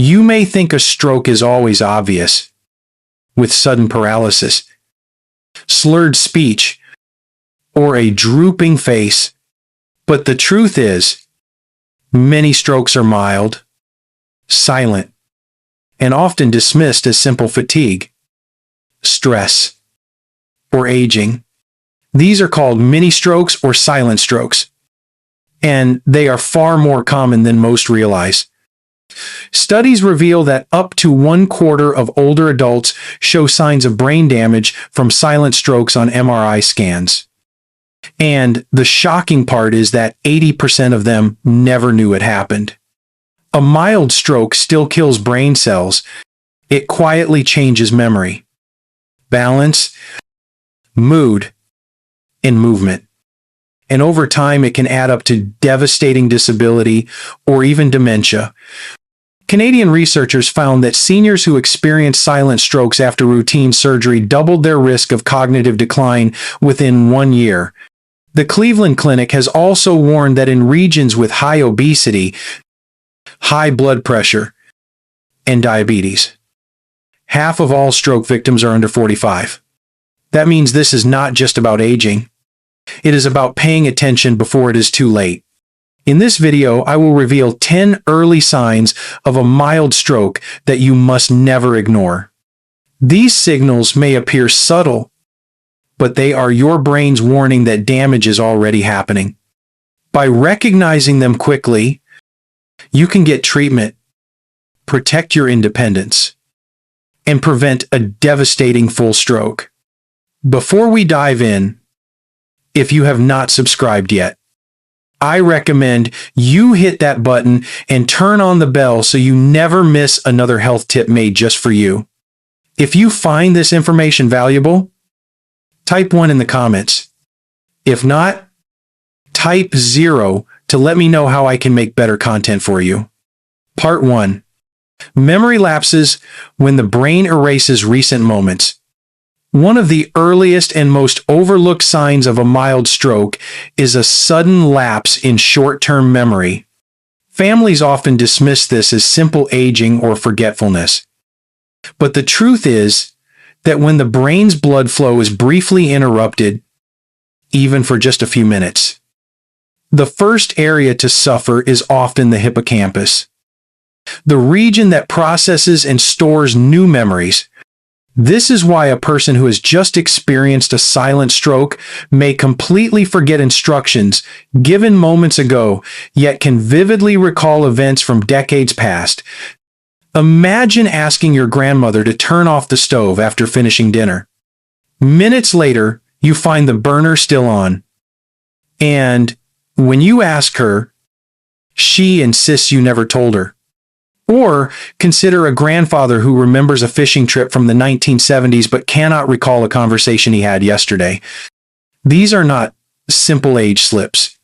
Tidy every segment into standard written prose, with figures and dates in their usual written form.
You may think a stroke is always obvious, with sudden paralysis, slurred speech, or a drooping face, but the truth is, many strokes are mild, silent, and often dismissed as simple fatigue, stress, or aging. These are called mini strokes or silent strokes, and they are far more common than most realize. Studies reveal that up to 1/4 of older adults show signs of brain damage from silent strokes on MRI scans. And the shocking part is that 80% of them never knew it happened. A mild stroke still kills brain cells. It quietly changes memory, balance, mood, and movement. And over time, it can add up to devastating disability or even dementia. Canadian researchers found that seniors who experienced silent strokes after routine surgery doubled their risk of cognitive decline within 1 year. The Cleveland Clinic has also warned that in regions with high obesity, high blood pressure, and diabetes, half of all stroke victims are under 45. That means this is not just about aging. It is about paying attention before it is too late. In this video, I will reveal 10 early signs of a mild stroke that you must never ignore. These signals may appear subtle, but they are your brain's warning that damage is already happening. By recognizing them quickly, you can get treatment, protect your independence, and prevent a devastating full stroke. Before we dive in, if you have not subscribed yet, I recommend you hit that button and turn on the bell so you never miss another health tip made just for you. If you find this information valuable, type 1 in the comments. If not, type 0 to let me know how I can make better content for you. Part 1. Memory lapses when the brain erases recent moments. One of the earliest and most overlooked signs of a mild stroke is a sudden lapse in short-term memory. Families often dismiss this as simple aging or forgetfulness. But the truth is that when the brain's blood flow is briefly interrupted, even for just a few minutes, the first area to suffer is often the hippocampus, the region that processes and stores new memories. This is why a person who has just experienced a silent stroke may completely forget instructions given moments ago, yet can vividly recall events from decades past. Imagine asking your grandmother to turn off the stove after finishing dinner. Minutes later, you find the burner still on. And when you ask her, she insists you never told her. Or consider a grandfather who remembers a fishing trip from the 1970s but cannot recall a conversation he had yesterday. These are not simple age slips.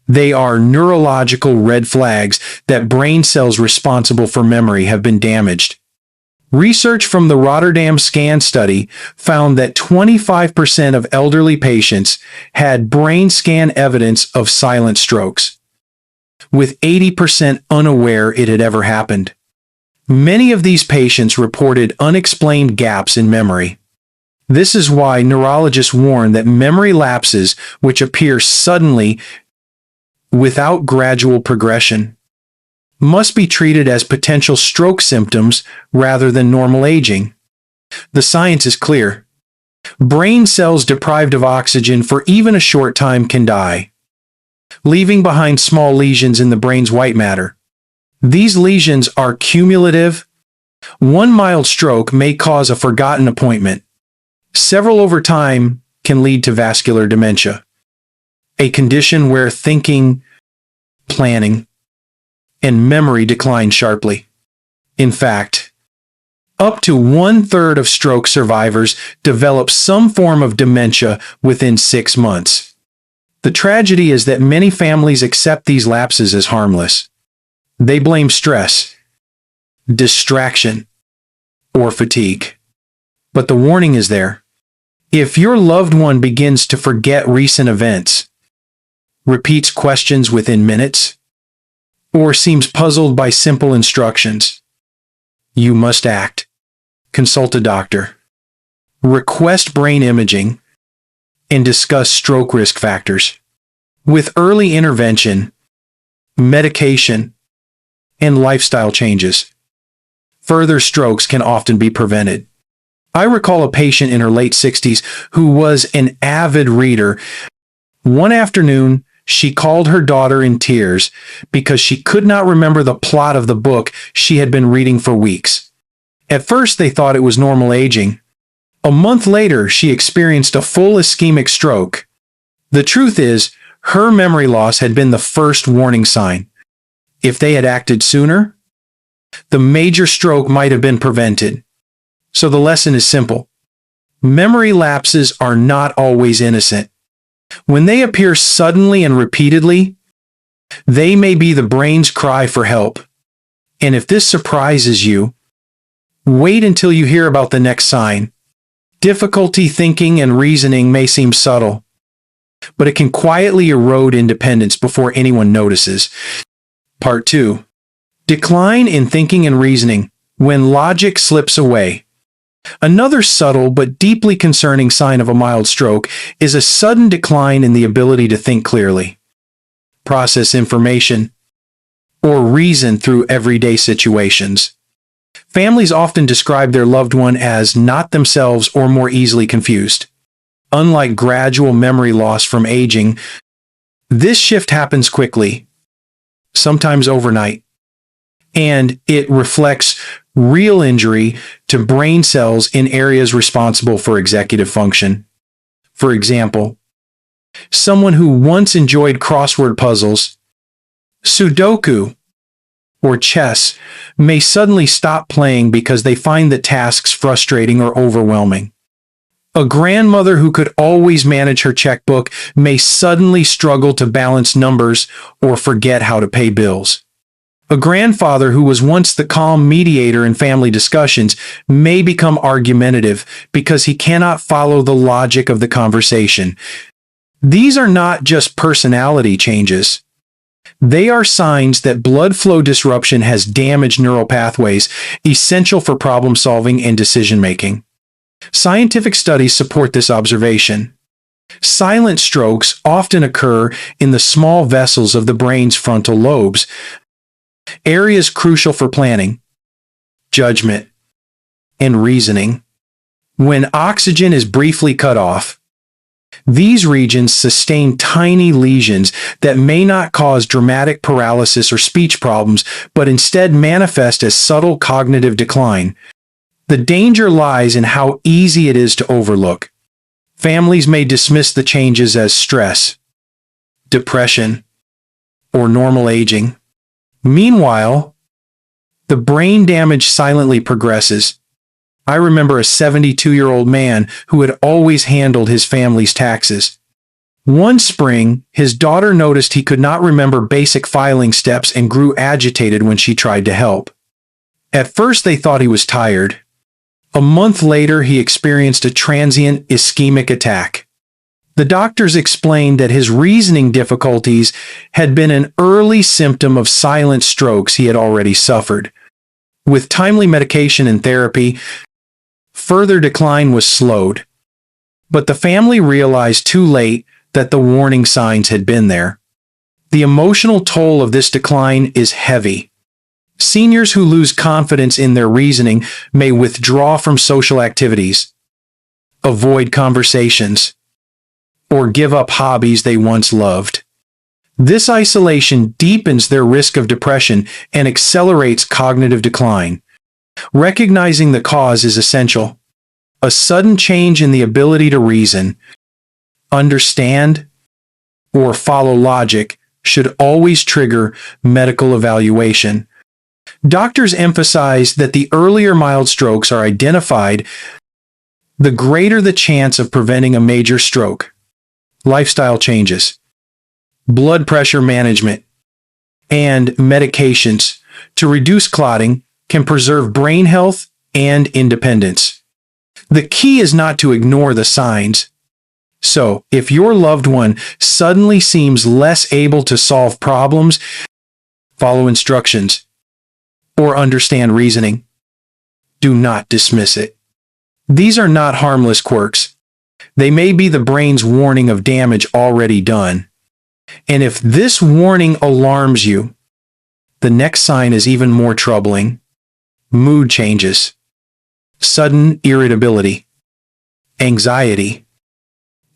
They are neurological red flags that brain cells responsible for memory have been damaged. Research from the Rotterdam Scan study found that 25% of elderly patients had brain scan evidence of silent strokes, with 80% unaware it had ever happened. Many of these patients reported unexplained gaps in memory. This is why neurologists warn that memory lapses, which appear suddenly without gradual progression, must be treated as potential stroke symptoms rather than normal aging. The science is clear. Brain cells deprived of oxygen for even a short time can die, leaving behind small lesions in the brain's white matter. These lesions are cumulative. One mild stroke may cause a forgotten appointment. Several over time can lead to vascular dementia, a condition where thinking, planning, and memory decline sharply. In fact, up to 1/3 of stroke survivors develop some form of dementia within 6 months. The tragedy is that many families accept these lapses as harmless. They blame stress, distraction, or fatigue. But the warning is there. If your loved one begins to forget recent events, repeats questions within minutes, or seems puzzled by simple instructions, You must act. Consult a doctor. Request brain imaging and discuss stroke risk factors. With early intervention, medication, and lifestyle changes, further strokes can often be prevented. I recall a patient in her late 60s who was an avid reader. One afternoon, she called her daughter in tears because she could not remember the plot of the book she had been reading for weeks. At first, they thought it was normal aging. A month later, she experienced a full ischemic stroke. The truth is, her memory loss had been the first warning sign. If they had acted sooner, the major stroke might have been prevented. So the lesson is simple. Memory lapses are not always innocent. When they appear suddenly and repeatedly, they may be the brain's cry for help. And if this surprises you, wait until you hear about the next sign. Difficulty thinking and reasoning may seem subtle, but it can quietly erode independence before anyone notices. Part 2. Decline in thinking and reasoning when logic slips away. Another subtle but deeply concerning sign of a mild stroke is a sudden decline in the ability to think clearly, process information, or reason through everyday situations. Families often describe their loved one as not themselves or more easily confused. Unlike gradual memory loss from aging, this shift happens quickly, sometimes overnight, and it reflects real injury to brain cells in areas responsible for executive function. For example, someone who once enjoyed crossword puzzles, Sudoku, or chess may suddenly stop playing because they find the tasks frustrating or overwhelming. A grandmother who could always manage her checkbook may suddenly struggle to balance numbers or forget how to pay bills. A grandfather who was once the calm mediator in family discussions may become argumentative because he cannot follow the logic of the conversation. These are not just personality changes. They are signs that blood flow disruption has damaged neural pathways essential for problem solving and decision making. Scientific studies support this observation. Silent strokes often occur in the small vessels of the brain's frontal lobes, areas crucial for planning, judgment, and reasoning. When oxygen is briefly cut off, these regions sustain tiny lesions that may not cause dramatic paralysis or speech problems, but instead manifest as subtle cognitive decline. The danger lies in how easy it is to overlook. Families may dismiss the changes as stress, depression, or normal aging. Meanwhile, the brain damage silently progresses. I remember a 72-year-old man who had always handled his family's taxes. One spring, his daughter noticed he could not remember basic filing steps and grew agitated when she tried to help. At first, they thought he was tired. A month later, he experienced a transient ischemic attack. The doctors explained that his reasoning difficulties had been an early symptom of silent strokes he had already suffered. With timely medication and therapy, further decline was slowed. But the family realized too late that the warning signs had been there. The emotional toll of this decline is heavy. Seniors who lose confidence in their reasoning may withdraw from social activities, avoid conversations, or give up hobbies they once loved. This isolation deepens their risk of depression and accelerates cognitive decline. Recognizing the cause is essential. A sudden change in the ability to reason, understand, or follow logic should always trigger medical evaluation. Doctors emphasize that the earlier mild strokes are identified, the greater the chance of preventing a major stroke. Lifestyle changes, blood pressure management, and medications to reduce clotting can preserve brain health and independence. The key is not to ignore the signs. So, if your loved one suddenly seems less able to solve problems, follow instructions, or understand reasoning, do not dismiss it. These are not harmless quirks. They may be the brain's warning of damage already done. And if this warning alarms you, the next sign is even more troubling. Mood changes, sudden irritability, anxiety,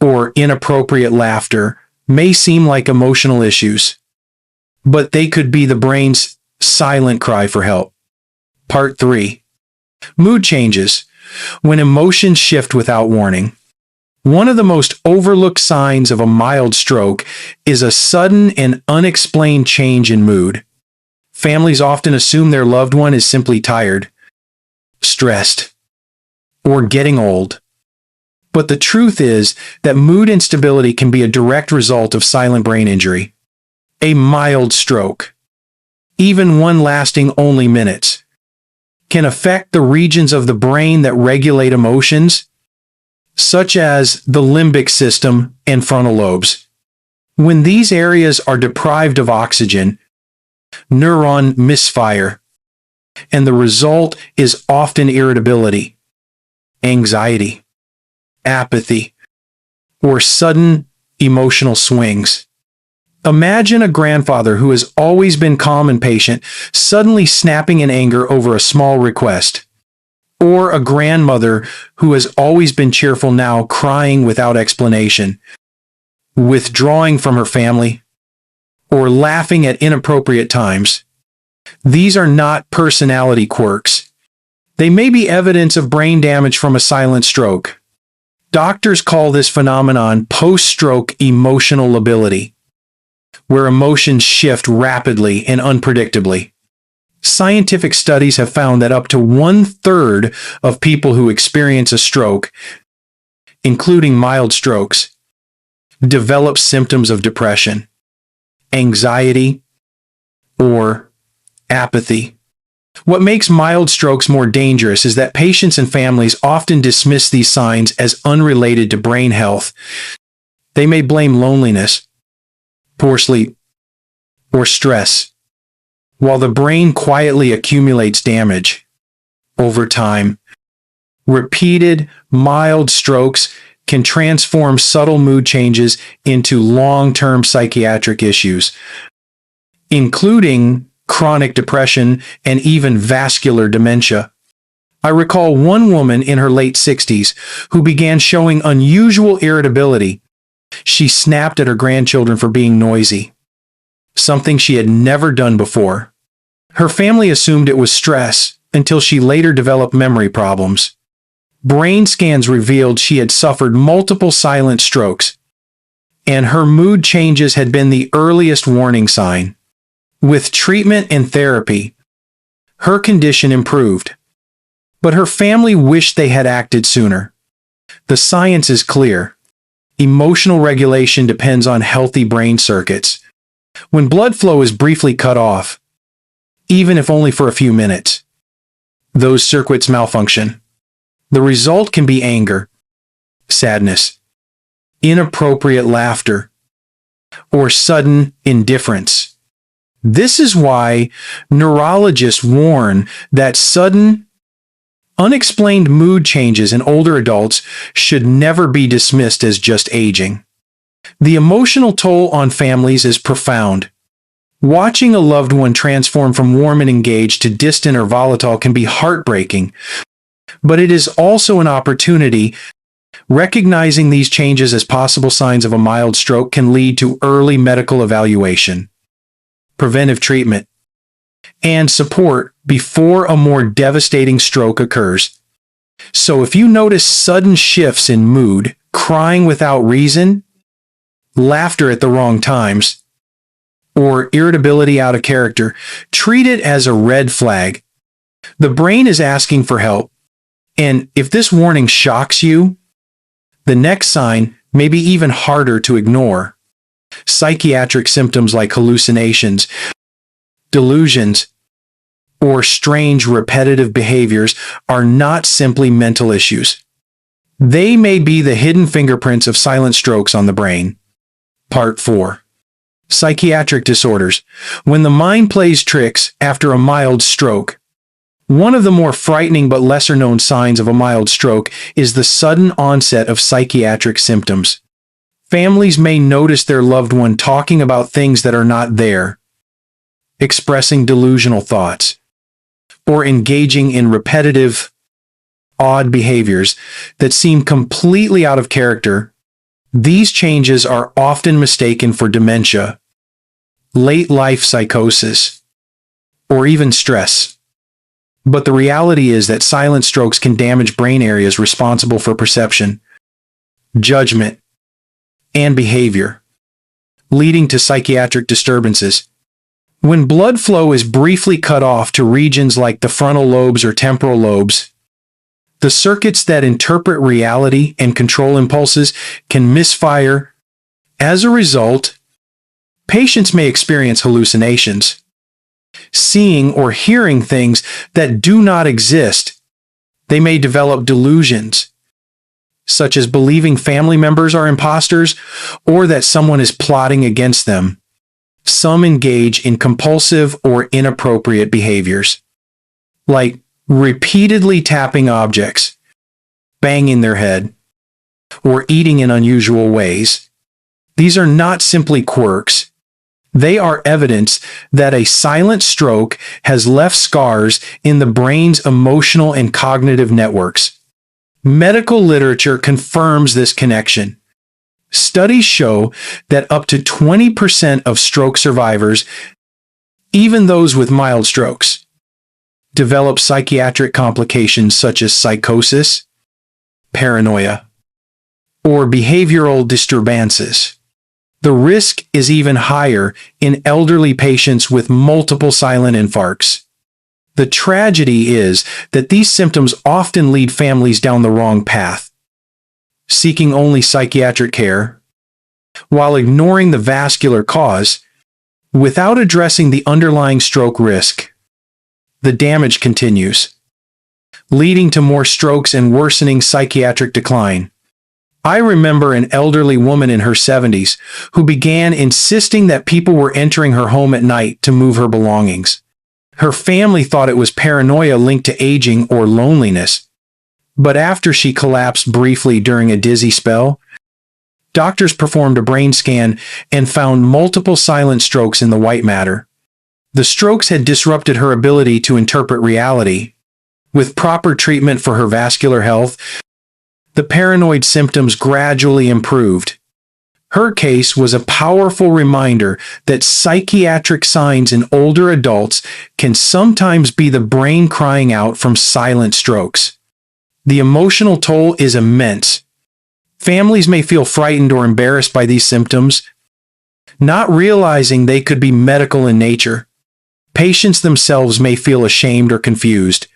or inappropriate laughter may seem like emotional issues, but they could be the brain's silent cry for help. Part 3. Mood changes. When emotions shift without warning. One of the most overlooked signs of a mild stroke is a sudden and unexplained change in mood. Families often assume their loved one is simply tired, stressed, or getting old. But the truth is that mood instability can be a direct result of silent brain injury. A mild stroke, even one lasting only minutes, can affect the regions of the brain that regulate emotions, such as the limbic system and frontal lobes. When these areas are deprived of oxygen, neuron misfire, and the result is often irritability, anxiety, apathy, or sudden emotional swings. Imagine a grandfather who has always been calm and patient, suddenly snapping in anger over a small request. Or a grandmother who has always been cheerful now crying without explanation, withdrawing from her family, or laughing at inappropriate times. These are not personality quirks. They may be evidence of brain damage from a silent stroke. Doctors call this phenomenon post-stroke emotional lability, where emotions shift rapidly and unpredictably. Scientific studies have found that up to 1/3 of people who experience a stroke, including mild strokes, develop symptoms of depression, anxiety, or apathy. What makes mild strokes more dangerous is that patients and families often dismiss these signs as unrelated to brain health. They may blame loneliness, poor sleep, or stress, while the brain quietly accumulates damage. Over time, repeated mild strokes can transform subtle mood changes into long-term psychiatric issues, including chronic depression and even vascular dementia. I recall one woman in her late 60s who began showing unusual irritability. She snapped at her grandchildren for being noisy, something she had never done before. Her family assumed it was stress until she later developed memory problems. Brain scans revealed she had suffered multiple silent strokes, and her mood changes had been the earliest warning sign. With treatment and therapy, her condition improved, but her family wished they had acted sooner. The science is clear. Emotional regulation depends on healthy brain circuits. When blood flow is briefly cut off, even if only for a few minutes, those circuits malfunction. The result can be anger, sadness, inappropriate laughter, or sudden indifference. This is why neurologists warn that sudden, unexplained mood changes in older adults should never be dismissed as just aging. The emotional toll on families is profound. Watching a loved one transform from warm and engaged to distant or volatile can be heartbreaking, but it is also an opportunity. Recognizing these changes as possible signs of a mild stroke can lead to early medical evaluation, preventive treatment, and support before a more devastating stroke occurs. So if you notice sudden shifts in mood, crying without reason, laughter at the wrong times, or irritability out of character, treat it as a red flag. The brain is asking for help, and if this warning shocks you, the next sign may be even harder to ignore. Psychiatric symptoms like hallucinations, delusions, or strange repetitive behaviors are not simply mental issues. They may be the hidden fingerprints of silent strokes on the brain. Part 4. Psychiatric disorders. When the mind plays tricks after a mild stroke, One of the more frightening but lesser-known signs of a mild stroke is the sudden onset of psychiatric symptoms. Families may notice their loved one talking about things that are not there, expressing delusional thoughts, or engaging in repetitive, odd behaviors that seem completely out of character. These changes are often mistaken for dementia, late-life psychosis, or even stress. But the reality is that silent strokes can damage brain areas responsible for perception, judgment, and behavior, leading to psychiatric disturbances. When blood flow is briefly cut off to regions like the frontal lobes or temporal lobes, the circuits that interpret reality and control impulses can misfire. As a result, patients may experience hallucinations, seeing or hearing things that do not exist. They may develop delusions, such as believing family members are imposters or that someone is plotting against them. Some engage in compulsive or inappropriate behaviors, like repeatedly tapping objects, banging their head, or eating in unusual ways. These are not simply quirks. They are evidence that a silent stroke has left scars in the brain's emotional and cognitive networks. Medical literature confirms this connection. Studies show that up to 20% of stroke survivors, even those with mild strokes, develop psychiatric complications such as psychosis, paranoia, or behavioral disturbances. The risk is even higher in elderly patients with multiple silent infarcts. The tragedy is that these symptoms often lead families down the wrong path, seeking only psychiatric care, while ignoring the vascular cause, without addressing the underlying stroke risk. The damage continues, leading to more strokes and worsening psychiatric decline. I remember an elderly woman in her 70s who began insisting that people were entering her home at night to move her belongings. Her family thought it was paranoia linked to aging or loneliness. But after she collapsed briefly during a dizzy spell, doctors performed a brain scan and found multiple silent strokes in the white matter. The strokes had disrupted her ability to interpret reality. With proper treatment for her vascular health, the paranoid symptoms gradually improved. Her case was a powerful reminder that psychiatric signs in older adults can sometimes be the brain crying out from silent strokes. The emotional toll is immense. Families may feel frightened or embarrassed by these symptoms, not realizing they could be medical in nature. Patients themselves may feel ashamed or confused,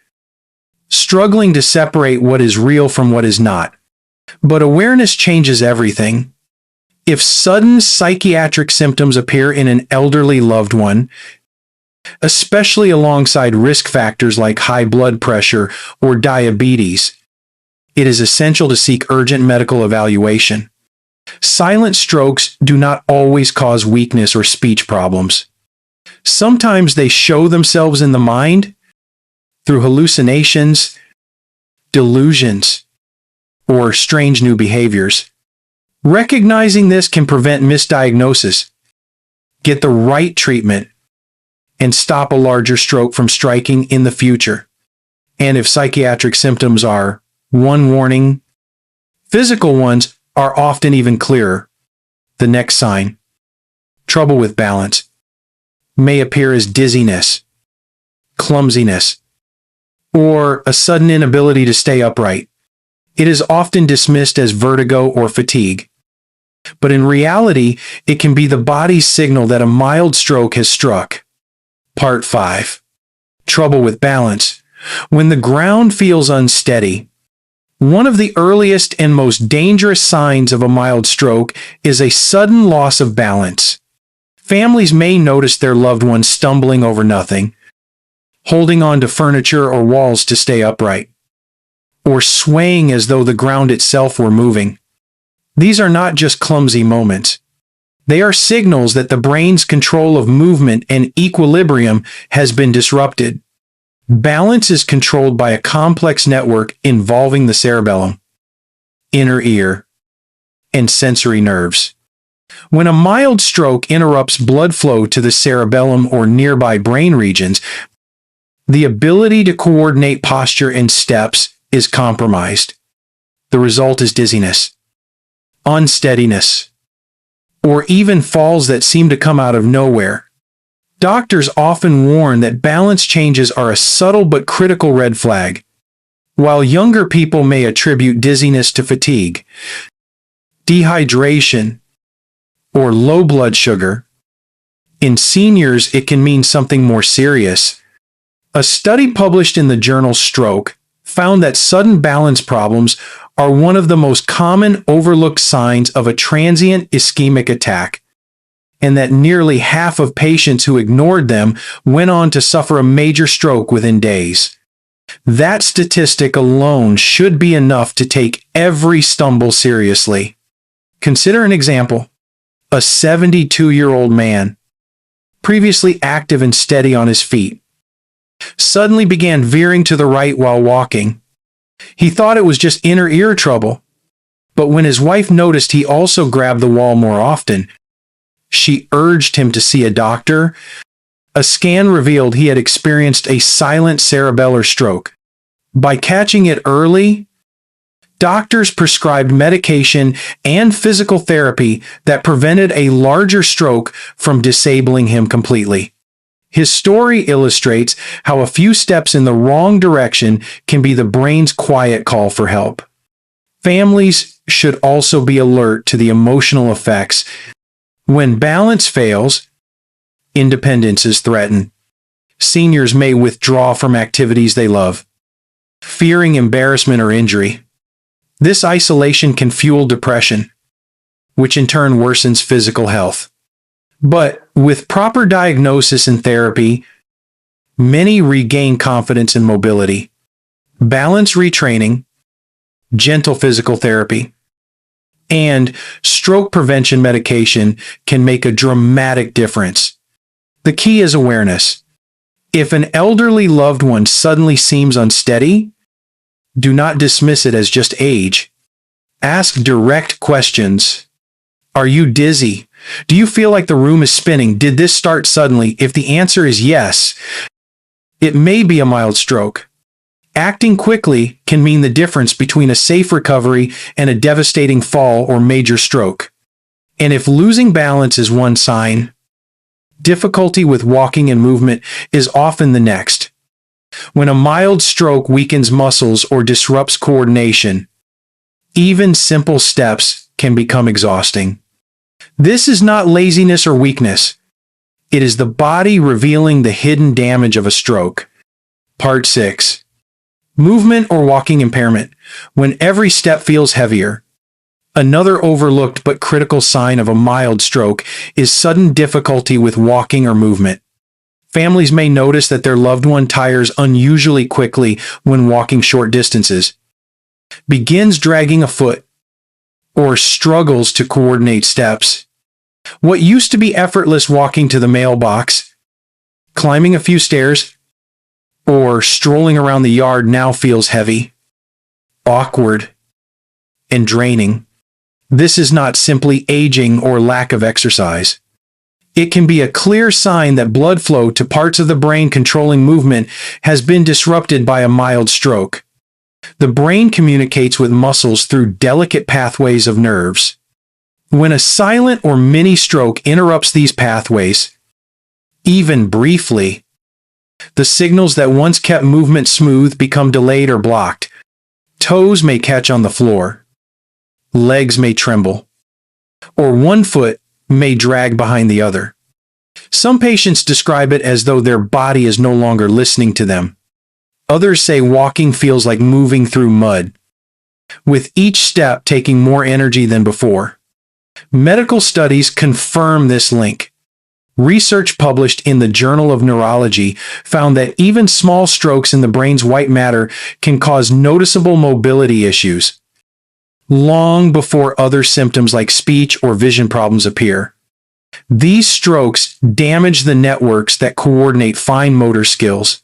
struggling to separate what is real from what is not. But awareness changes everything. If sudden psychiatric symptoms appear in an elderly loved one, especially alongside risk factors like high blood pressure or diabetes, it is essential to seek urgent medical evaluation. Silent strokes do not always cause weakness or speech problems. Sometimes they show themselves in the mind through hallucinations, delusions, or strange new behaviors. Recognizing this can prevent misdiagnosis, get the right treatment, and stop a larger stroke from striking in the future. And if psychiatric symptoms are one warning, physical ones are often even clearer. The next sign, trouble with balance, may appear as dizziness, clumsiness, or a sudden inability to stay upright. It is often dismissed as vertigo or fatigue. But in reality, it can be the body's signal that a mild stroke has struck. Part 5. Trouble with balance. When the ground feels unsteady. One of the earliest and most dangerous signs of a mild stroke is a sudden loss of balance. Families may notice their loved one stumbling over nothing, holding on to furniture or walls to stay upright, or swaying as though the ground itself were moving. These are not just clumsy moments. They are signals that the brain's control of movement and equilibrium has been disrupted. Balance is controlled by a complex network involving the cerebellum, inner ear, and sensory nerves. When a mild stroke interrupts blood flow to the cerebellum or nearby brain regions, the ability to coordinate posture and steps is compromised. The result is dizziness, unsteadiness, or even falls that seem to come out of nowhere. Doctors often warn that balance changes are a subtle but critical red flag. While younger people may attribute dizziness to fatigue, dehydration, or low blood sugar, in seniors it can mean something more serious. A study published in the journal Stroke found that sudden balance problems are one of the most common overlooked signs of a transient ischemic attack, and that nearly half of patients who ignored them went on to suffer a major stroke within days. That statistic alone should be enough to take every stumble seriously. Consider an example. A 72-year-old man, previously active and steady on his feet, suddenly began veering to the right while walking. He thought it was just inner ear trouble, but when his wife noticed he also grabbed the wall more often, she urged him to see a doctor. A scan revealed he had experienced a silent cerebellar stroke. By catching it early, doctors prescribed medication and physical therapy that prevented a larger stroke from disabling him completely. His story illustrates how a few steps in the wrong direction can be the brain's quiet call for help. Families should also be alert to the emotional effects. When balance fails, independence is threatened. Seniors may withdraw from activities they love, fearing embarrassment or injury. This isolation can fuel depression, which in turn worsens physical health. But with proper diagnosis and therapy, many regain confidence and mobility. Balance retraining, gentle physical therapy, and stroke prevention medication can make a dramatic difference. The key is awareness. If an elderly loved one suddenly seems unsteady, do not dismiss it as just age. Ask direct questions. Are you dizzy? Do you feel like the room is spinning? Did this start suddenly? If the answer is yes, it may be a mild stroke. Acting quickly can mean the difference between a safe recovery and a devastating fall or major stroke. And if losing balance is one sign, difficulty with walking and movement is often the next. When a mild stroke weakens muscles or disrupts coordination, even simple steps can become exhausting. This is not laziness or weakness. It is the body revealing the hidden damage of a stroke. Part 6. Movement or walking impairment. When every step feels heavier. Another overlooked but critical sign of a mild stroke is sudden difficulty with walking or movement. Families may notice that their loved one tires unusually quickly when walking short distances, begins dragging a foot, or struggles to coordinate steps. What used to be effortless walking to the mailbox, climbing a few stairs, or strolling around the yard now feels heavy, awkward, and draining. This is not simply aging or lack of exercise. It can be a clear sign that blood flow to parts of the brain controlling movement has been disrupted by a mild stroke. The brain communicates with muscles through delicate pathways of nerves. When a silent or mini stroke interrupts these pathways, even briefly, the signals that once kept movement smooth become delayed or blocked. Toes may catch on the floor, legs may tremble, or one foot may drag behind the other. Some patients describe it as though their body is no longer listening to them. Others say walking feels like moving through mud, with each step taking more energy than before. Medical studies confirm this link. Research published in the Journal of Neurology found that even small strokes in the brain's white matter can cause noticeable mobility issues, long before other symptoms like speech or vision problems appear. These strokes damage the networks that coordinate fine motor skills.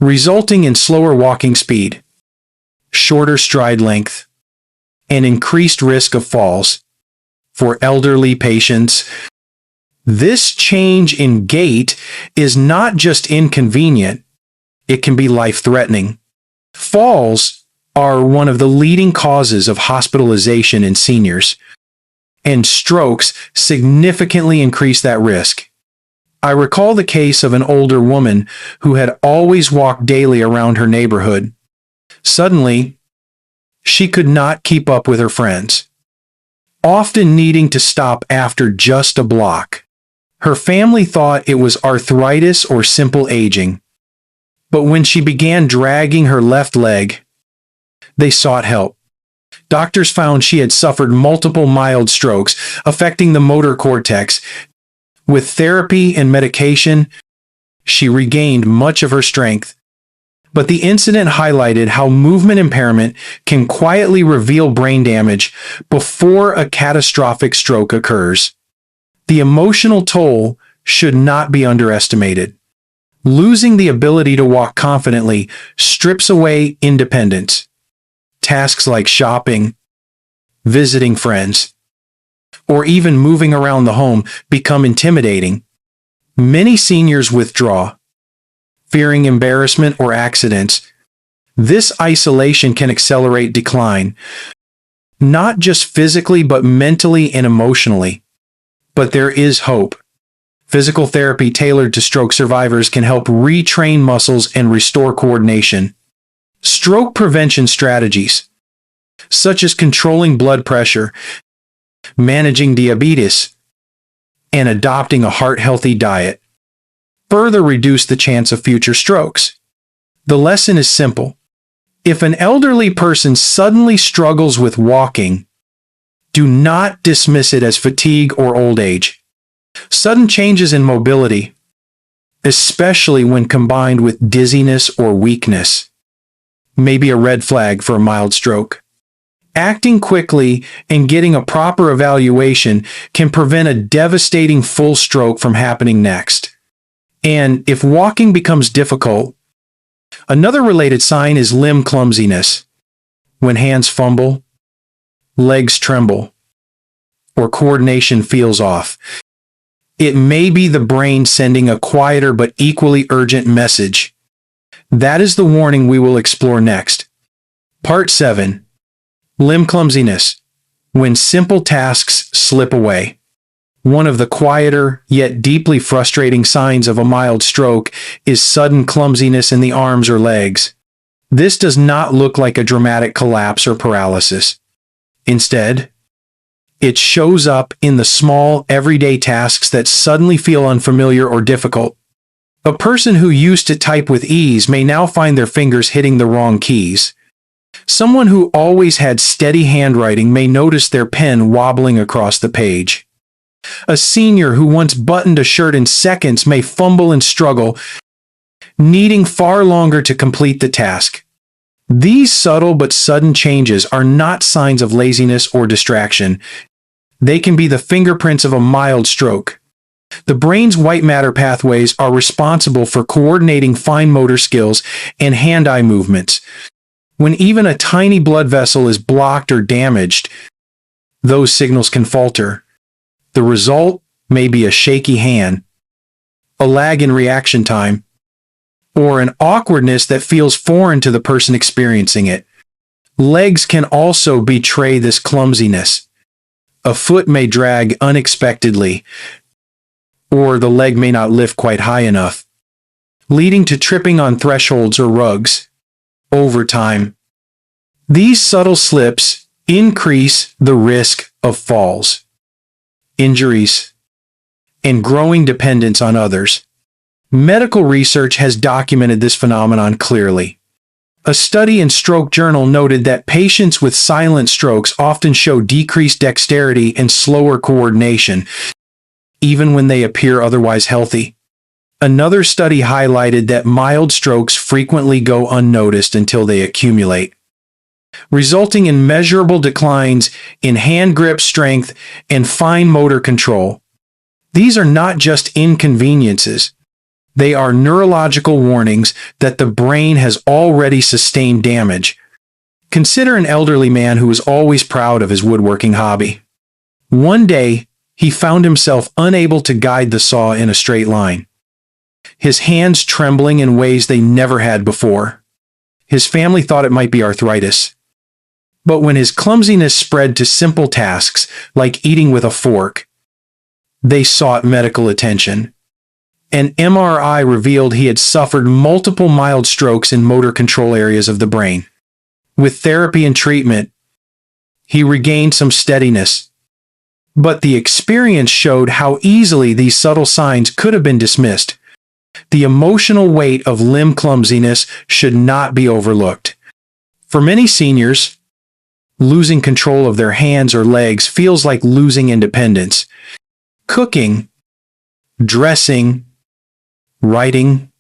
resulting in slower walking speed, shorter stride length, and increased risk of falls. For elderly patients, this change in gait is not just inconvenient, it can be life-threatening. Falls are one of the leading causes of hospitalization in seniors, and strokes significantly increase that risk. I recall the case of an older woman who had always walked daily around her neighborhood. Suddenly, she could not keep up with her friends, often needing to stop after just a block. Her family thought it was arthritis or simple aging, but when she began dragging her left leg, they sought help. Doctors found she had suffered multiple mild strokes affecting the motor cortex. With therapy and medication, she regained much of her strength. But the incident highlighted how movement impairment can quietly reveal brain damage before a catastrophic stroke occurs. The emotional toll should not be underestimated. Losing the ability to walk confidently strips away independence. Tasks like shopping, visiting friends, or even moving around the home become intimidating. Many seniors withdraw, fearing embarrassment or accidents. This isolation can accelerate decline, not just physically but mentally and emotionally. But there is hope. Physical therapy tailored to stroke survivors can help retrain muscles and restore coordination. Stroke prevention strategies, such as controlling blood pressure, managing diabetes, and adopting a heart-healthy diet, further reduce the chance of future strokes. The lesson is simple. If an elderly person suddenly struggles with walking, do not dismiss it as fatigue or old age. Sudden changes in mobility, especially when combined with dizziness or weakness, may be a red flag for a mild stroke. Acting quickly and getting a proper evaluation can prevent a devastating full stroke from happening next. And if walking becomes difficult, another related sign is limb clumsiness. When hands fumble, legs tremble, or coordination feels off, it may be the brain sending a quieter but equally urgent message. That is the warning we will explore next. Part 7. Limb clumsiness. When simple tasks slip away. One of the quieter, yet deeply frustrating signs of a mild stroke is sudden clumsiness in the arms or legs. This does not look like a dramatic collapse or paralysis. Instead, it shows up in the small, everyday tasks that suddenly feel unfamiliar or difficult. A person who used to type with ease may now find their fingers hitting the wrong keys. Someone who always had steady handwriting may notice their pen wobbling across the page. A senior who once buttoned a shirt in seconds may fumble and struggle, needing far longer to complete the task. These subtle but sudden changes are not signs of laziness or distraction. They can be the fingerprints of a mild stroke. The brain's white matter pathways are responsible for coordinating fine motor skills and hand-eye movements. When even a tiny blood vessel is blocked or damaged, those signals can falter. The result may be a shaky hand, a lag in reaction time, or an awkwardness that feels foreign to the person experiencing it. Legs can also betray this clumsiness. A foot may drag unexpectedly, or the leg may not lift quite high enough, leading to tripping on thresholds or rugs. Over time, these subtle slips increase the risk of falls, injuries, and growing dependence on others. Medical research has documented this phenomenon clearly. A study in Stroke Journal noted that patients with silent strokes often show decreased dexterity and slower coordination, even when they appear otherwise healthy. Another study highlighted that mild strokes frequently go unnoticed until they accumulate, resulting in measurable declines in hand grip strength and fine motor control. These are not just inconveniences. They are neurological warnings that the brain has already sustained damage. Consider an elderly man who was always proud of his woodworking hobby. One day, he found himself unable to guide the saw in a straight line. His hands trembling in ways they never had before. His family thought it might be arthritis. But when his clumsiness spread to simple tasks like eating with a fork, they sought medical attention. An MRI revealed he had suffered multiple mild strokes in motor control areas of the brain. With therapy and treatment, he regained some steadiness. But the experience showed how easily these subtle signs could have been dismissed. The emotional weight of limb clumsiness should not be overlooked. For many seniors, losing control of their hands or legs feels like losing independence. Cooking, dressing, writing,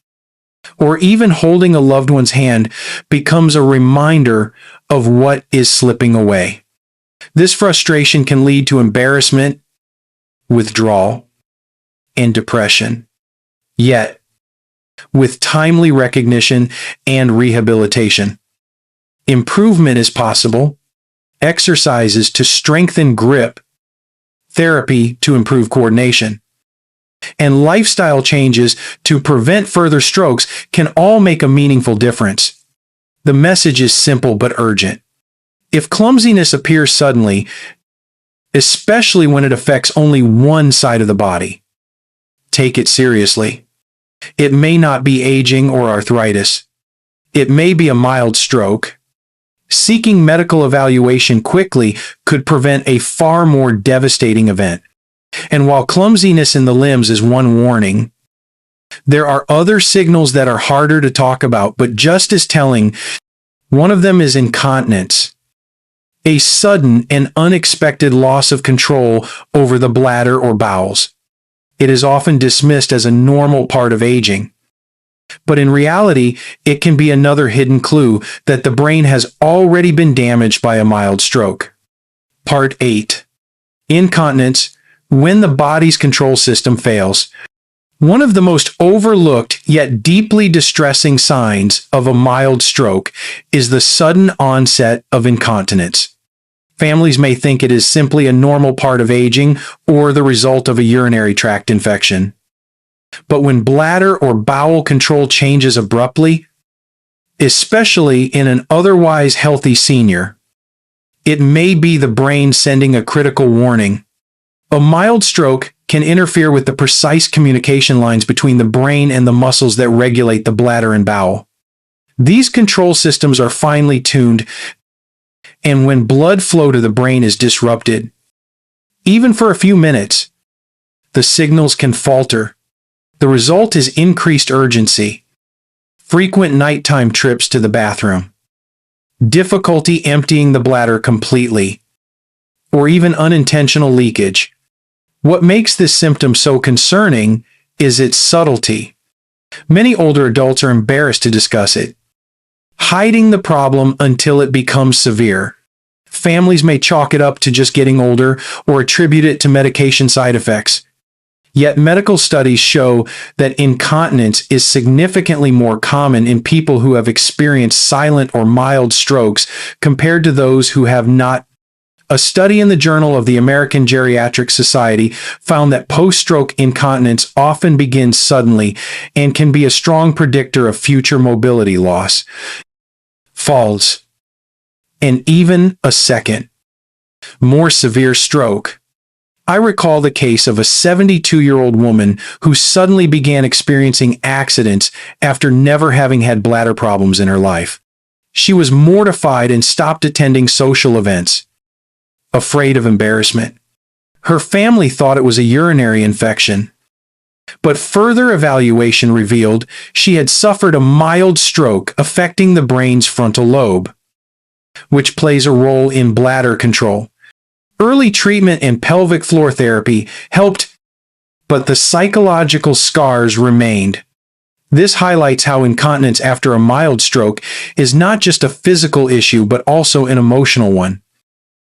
or even holding a loved one's hand becomes a reminder of what is slipping away. This frustration can lead to embarrassment, withdrawal, and depression. Yet, with timely recognition and rehabilitation, improvement is possible. Exercises to strengthen grip, therapy to improve coordination, and lifestyle changes to prevent further strokes can all make a meaningful difference. The message is simple but urgent. If clumsiness appears suddenly, especially when it affects only one side of the body, take it seriously. It may not be aging or arthritis. It may be a mild stroke. Seeking medical evaluation quickly could prevent a far more devastating event. And while clumsiness in the limbs is one warning, there are other signals that are harder to talk about but just as telling. One of them is incontinence, a sudden and unexpected loss of control over the bladder or bowels. It is often dismissed as a normal part of aging. But in reality, it can be another hidden clue that the brain has already been damaged by a mild stroke. Part 8. Incontinence, when the body's control system fails. One of the most overlooked yet deeply distressing signs of a mild stroke is the sudden onset of incontinence. Families may think it is simply a normal part of aging or the result of a urinary tract infection. But when bladder or bowel control changes abruptly, especially in an otherwise healthy senior, it may be the brain sending a critical warning. A mild stroke can interfere with the precise communication lines between the brain and the muscles that regulate the bladder and bowel. These control systems are finely tuned, and when blood flow to the brain is disrupted, even for a few minutes, the signals can falter. The result is increased urgency, frequent nighttime trips to the bathroom, difficulty emptying the bladder completely, or even unintentional leakage. What makes this symptom so concerning is its subtlety. Many older adults are embarrassed to discuss it, hiding the problem until it becomes severe. Families may chalk it up to just getting older or attribute it to medication side effects. Yet medical studies show that incontinence is significantly more common in people who have experienced silent or mild strokes compared to those who have not. A study in the Journal of the American Geriatric Society found that post-stroke incontinence often begins suddenly and can be a strong predictor of future mobility loss, falls, and even a second, more severe stroke. I recall the case of a 72-year-old woman who suddenly began experiencing accidents after never having had bladder problems in her life. She was mortified and stopped attending social events, afraid of embarrassment. Her family thought it was a urinary infection. But further evaluation revealed she had suffered a mild stroke affecting the brain's frontal lobe, which plays a role in bladder control. Early treatment and pelvic floor therapy helped, but the psychological scars remained. This highlights how incontinence after a mild stroke is not just a physical issue but also an emotional one.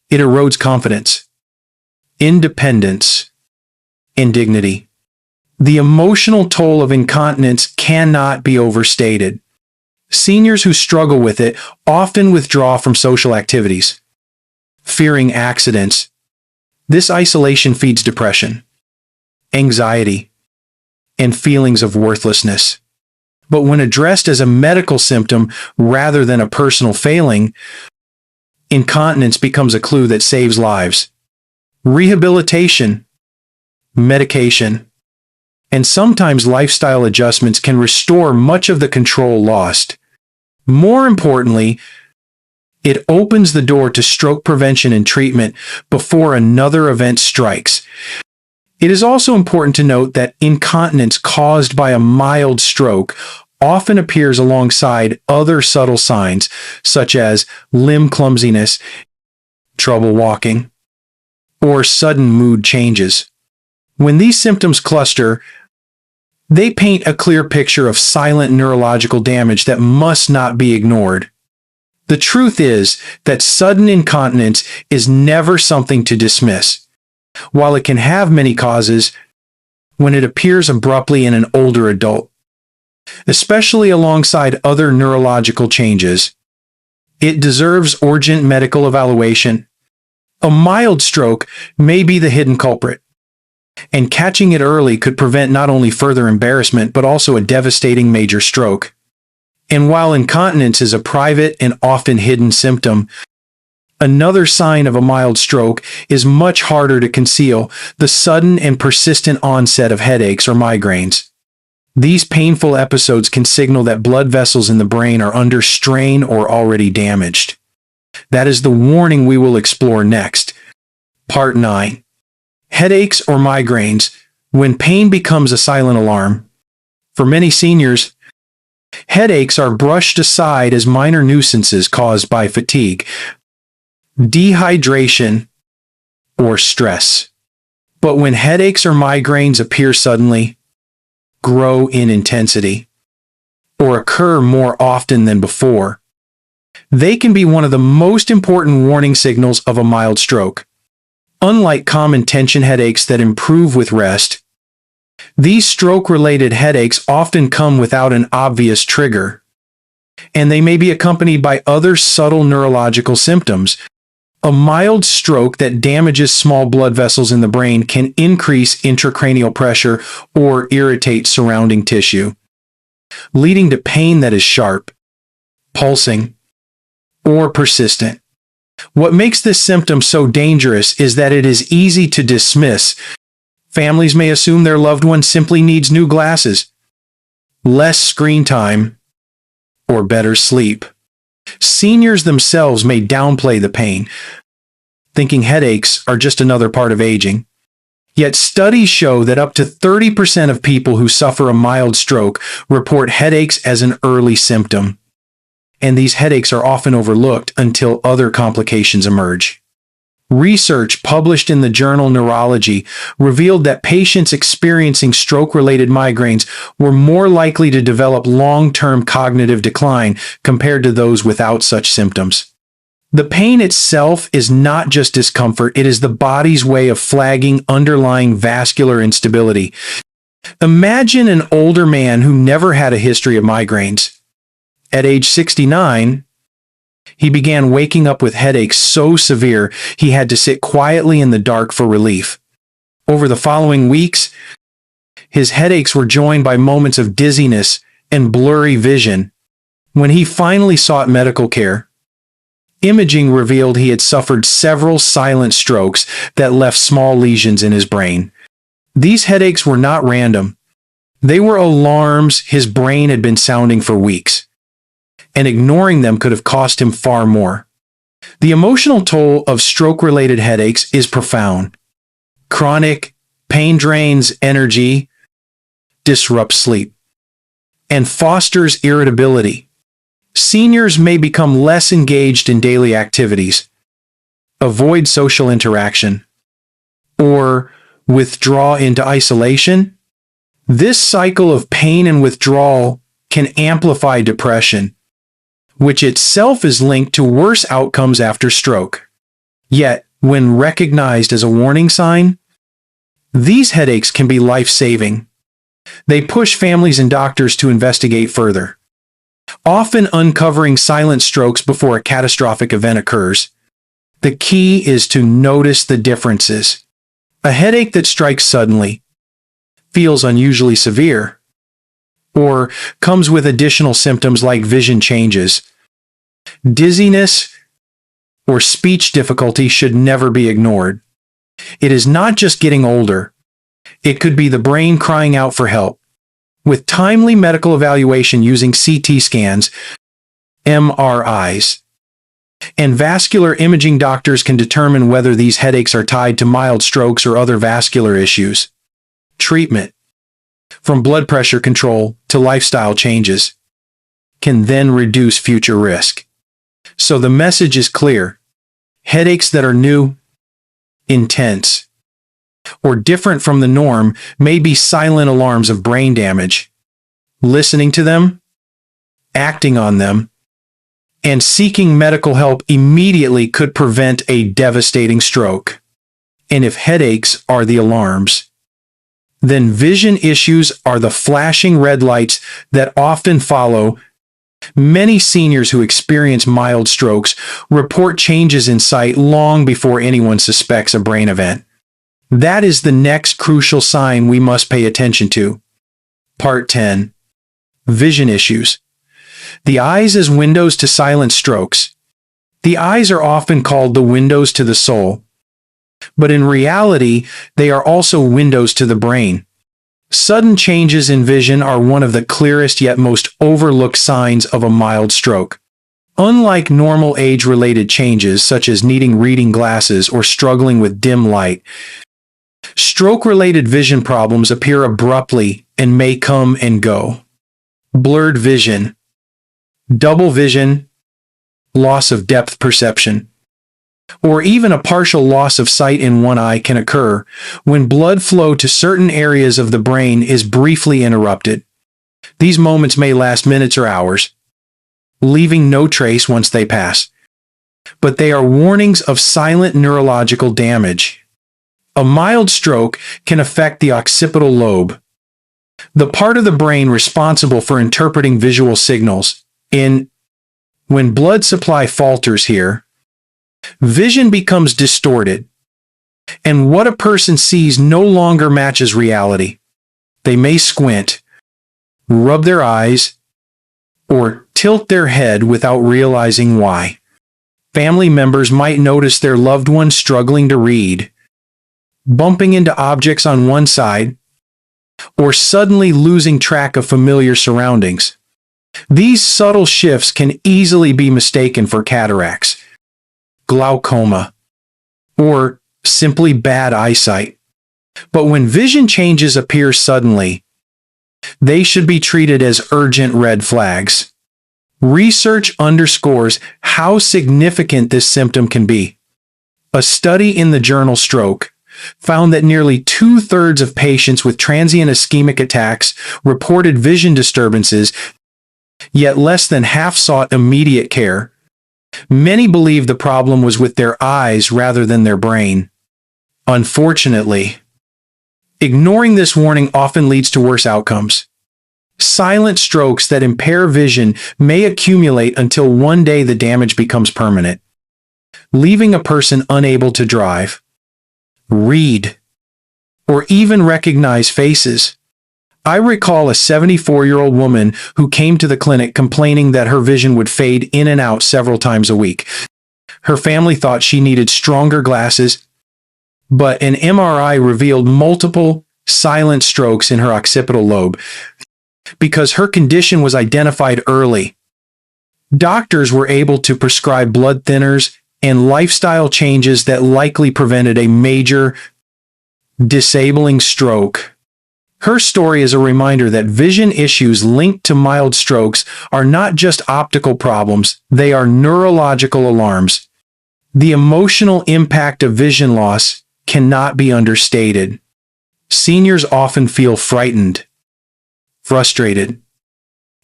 It erodes confidence, independence, and dignity. The emotional toll of incontinence cannot be overstated. Seniors who struggle with it often withdraw from social activities, fearing accidents. This isolation feeds depression, anxiety, and feelings of worthlessness. But when addressed as a medical symptom rather than a personal failing, incontinence becomes a clue that saves lives. Rehabilitation, medication, and sometimes lifestyle adjustments can restore much of the control lost. More importantly, it opens the door to stroke prevention and treatment before another event strikes. It is also important to note that incontinence caused by a mild stroke often appears alongside other subtle signs, such as limb clumsiness, trouble walking, or sudden mood changes. When these symptoms cluster, they paint a clear picture of silent neurological damage that must not be ignored. The truth is that sudden incontinence is never something to dismiss. While it can have many causes, when it appears abruptly in an older adult, especially alongside other neurological changes, it deserves urgent medical evaluation. A mild stroke may be the hidden culprit, and catching it early could prevent not only further embarrassment but also a devastating major stroke. And while incontinence is a private and often hidden symptom, another sign of a mild stroke is much harder to conceal: the sudden and persistent onset of headaches or migraines. These painful episodes can signal that blood vessels in the brain are under strain or already damaged. That is the warning we will explore next. Part 9. Headaches or migraines, when pain becomes a silent alarm. For many seniors, headaches are brushed aside as minor nuisances caused by fatigue, dehydration, or stress. But when headaches or migraines appear suddenly, grow in intensity, or occur more often than before, they can be one of the most important warning signals of a mild stroke. Unlike common tension headaches that improve with rest, these stroke-related headaches often come without an obvious trigger, and they may be accompanied by other subtle neurological symptoms. A mild stroke that damages small blood vessels in the brain can increase intracranial pressure or irritate surrounding tissue, leading to pain that is sharp, pulsing, or persistent. What makes this symptom so dangerous is that it is easy to dismiss. Families may assume their loved one simply needs new glasses, less screen time, or better sleep. Seniors themselves may downplay the pain, thinking headaches are just another part of aging. Yet studies show that up to 30% of people who suffer a mild stroke report headaches as an early symptom, and these headaches are often overlooked until other complications emerge. Research published in the journal Neurology revealed that patients experiencing stroke-related migraines were more likely to develop long-term cognitive decline compared to those without such symptoms. The pain itself is not just discomfort, it is the body's way of flagging underlying vascular instability. Imagine an older man who never had a history of migraines. At age 69, he began waking up with headaches so severe he had to sit quietly in the dark for relief. Over the following weeks, his headaches were joined by moments of dizziness and blurry vision. When he finally sought medical care, imaging revealed he had suffered several silent strokes that left small lesions in his brain. These headaches were not random. They were alarms his brain had been sounding for weeks, and ignoring them could have cost him far more. The emotional toll of stroke-related headaches is profound. Chronic pain drains energy, disrupts sleep, and fosters irritability. Seniors may become less engaged in daily activities, avoid social interaction, or withdraw into isolation. This cycle of pain and withdrawal can amplify depression, which itself is linked to worse outcomes after stroke. Yet, when recognized as a warning sign, these headaches can be life-saving. They push families and doctors to investigate further, often uncovering silent strokes before a catastrophic event occurs. The key is to notice the differences. A headache that strikes suddenly, feels unusually severe, or comes with additional symptoms like vision changes, dizziness, or speech difficulty should never be ignored. It is not just getting older. It could be the brain crying out for help. With timely medical evaluation using CT scans, MRIs, and vascular imaging, doctors can determine whether these headaches are tied to mild strokes or other vascular issues. Treatment, from blood pressure control to lifestyle changes, can then reduce future risk. So the message is clear. Headaches that are new, intense, or different from the norm may be silent alarms of brain damage. Listening to them, acting on them, and seeking medical help immediately could prevent a devastating stroke. And if headaches are the alarms, then vision issues are the flashing red lights that often follow. Many seniors who experience mild strokes report changes in sight long before anyone suspects a brain event. That is the next crucial sign we must pay attention to. Part 10. Vision issues. The eyes as windows to silent strokes. The eyes are often called the windows to the soul, but in reality, they are also windows to the brain. Sudden changes in vision are one of the clearest yet most overlooked signs of a mild stroke. Unlike normal age-related changes such as needing reading glasses or struggling with dim light, stroke-related vision problems appear abruptly and may come and go. Blurred vision, double vision, loss of depth perception, or even a partial loss of sight in one eye can occur when blood flow to certain areas of the brain is briefly interrupted. These moments may last minutes or hours, leaving no trace once they pass. But they are warnings of silent neurological damage. A mild stroke can affect the occipital lobe, the part of the brain responsible for interpreting visual signals. When blood supply falters here, vision becomes distorted, and what a person sees no longer matches reality. They may squint, rub their eyes, or tilt their head without realizing why. Family members might notice their loved one struggling to read, bumping into objects on one side, or suddenly losing track of familiar surroundings. These subtle shifts can easily be mistaken for cataracts, glaucoma, or simply bad eyesight. But when vision changes appear suddenly, they should be treated as urgent red flags. Research underscores how significant this symptom can be. A study in the journal Stroke found that nearly 2/3 of patients with transient ischemic attacks reported vision disturbances, yet less than half sought immediate care. Many believe the problem was with their eyes rather than their brain. Unfortunately, ignoring this warning often leads to worse outcomes. Silent strokes that impair vision may accumulate until one day the damage becomes permanent, leaving a person unable to drive, read, or even recognize faces. I recall a 74-year-old woman who came to the clinic complaining that her vision would fade in and out several times a week. Her family thought she needed stronger glasses, but an MRI revealed multiple silent strokes in her occipital lobe. Because her condition was identified early, doctors were able to prescribe blood thinners and lifestyle changes that likely prevented a major, disabling stroke. Her story is a reminder that vision issues linked to mild strokes are not just optical problems, they are neurological alarms. The emotional impact of vision loss cannot be understated. Seniors often feel frightened, frustrated,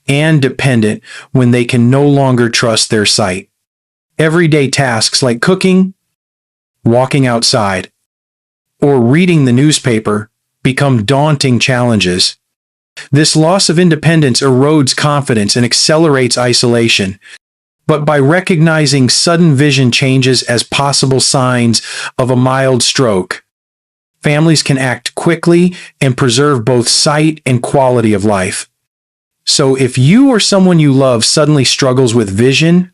and dependent when they can no longer trust their sight. Everyday tasks like cooking, walking outside, or reading the newspaper become daunting challenges. This loss of independence erodes confidence and accelerates isolation. But by recognizing sudden vision changes as possible signs of a mild stroke, families can act quickly and preserve both sight and quality of life. So if you or someone you love suddenly struggles with vision,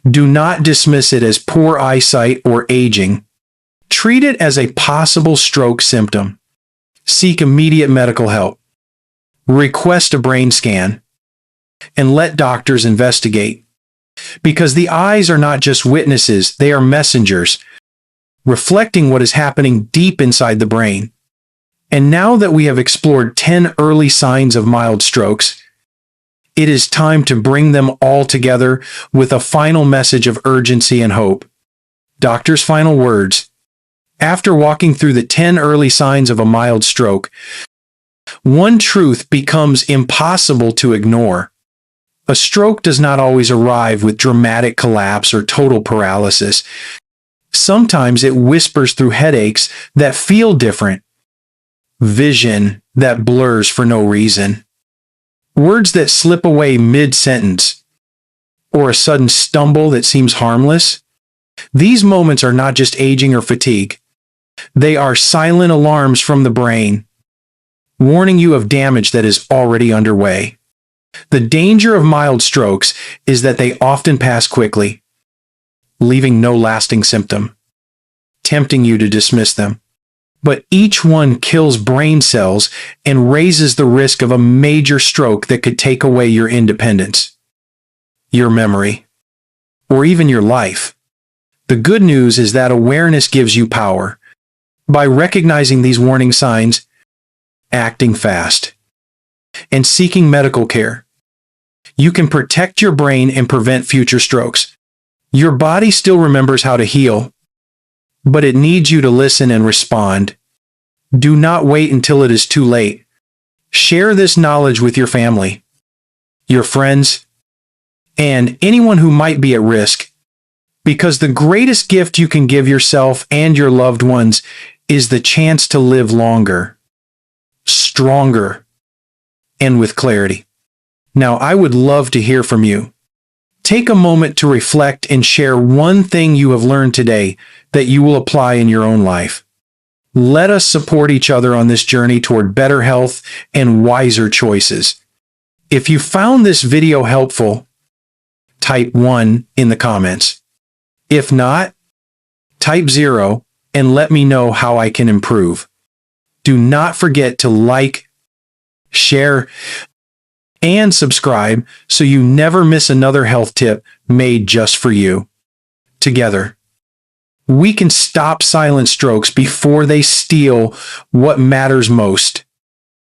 do not dismiss it as poor eyesight or aging. Treat it as a possible stroke symptom. Seek immediate medical help. Request a brain scan. And let doctors investigate. Because the eyes are not just witnesses, they are messengers, reflecting what is happening deep inside the brain. And now that we have explored 10 early signs of mild strokes, it is time to bring them all together with a final message of urgency and hope. Doctor's final words. After walking through the 10 early signs of a mild stroke, one truth becomes impossible to ignore. A stroke does not always arrive with dramatic collapse or total paralysis. Sometimes it whispers through headaches that feel different, vision that blurs for no reason, words that slip away mid-sentence, or a sudden stumble that seems harmless. These moments are not just aging or fatigue. They are silent alarms from the brain, warning you of damage that is already underway. The danger of mild strokes is that they often pass quickly, leaving no lasting symptom, tempting you to dismiss them. But each one kills brain cells and raises the risk of a major stroke that could take away your independence, your memory, or even your life. The good news is that awareness gives you power. By recognizing these warning signs, acting fast, and seeking medical care, you can protect your brain and prevent future strokes. Your body still remembers how to heal, but it needs you to listen and respond. Do not wait until it is too late. Share this knowledge with your family, your friends, and anyone who might be at risk, because the greatest gift you can give yourself and your loved ones is the chance to live longer, stronger, and with clarity. Now, I would love to hear from you. Take a moment to reflect and share one thing you have learned today that you will apply in your own life. Let us support each other on this journey toward better health and wiser choices. If you found this video helpful, type 1 in the comments. If not, type 0 and let me know how I can improve. Do not forget to like, share, and subscribe so you never miss another health tip made just for you. Together, we can stop silent strokes before they steal what matters most.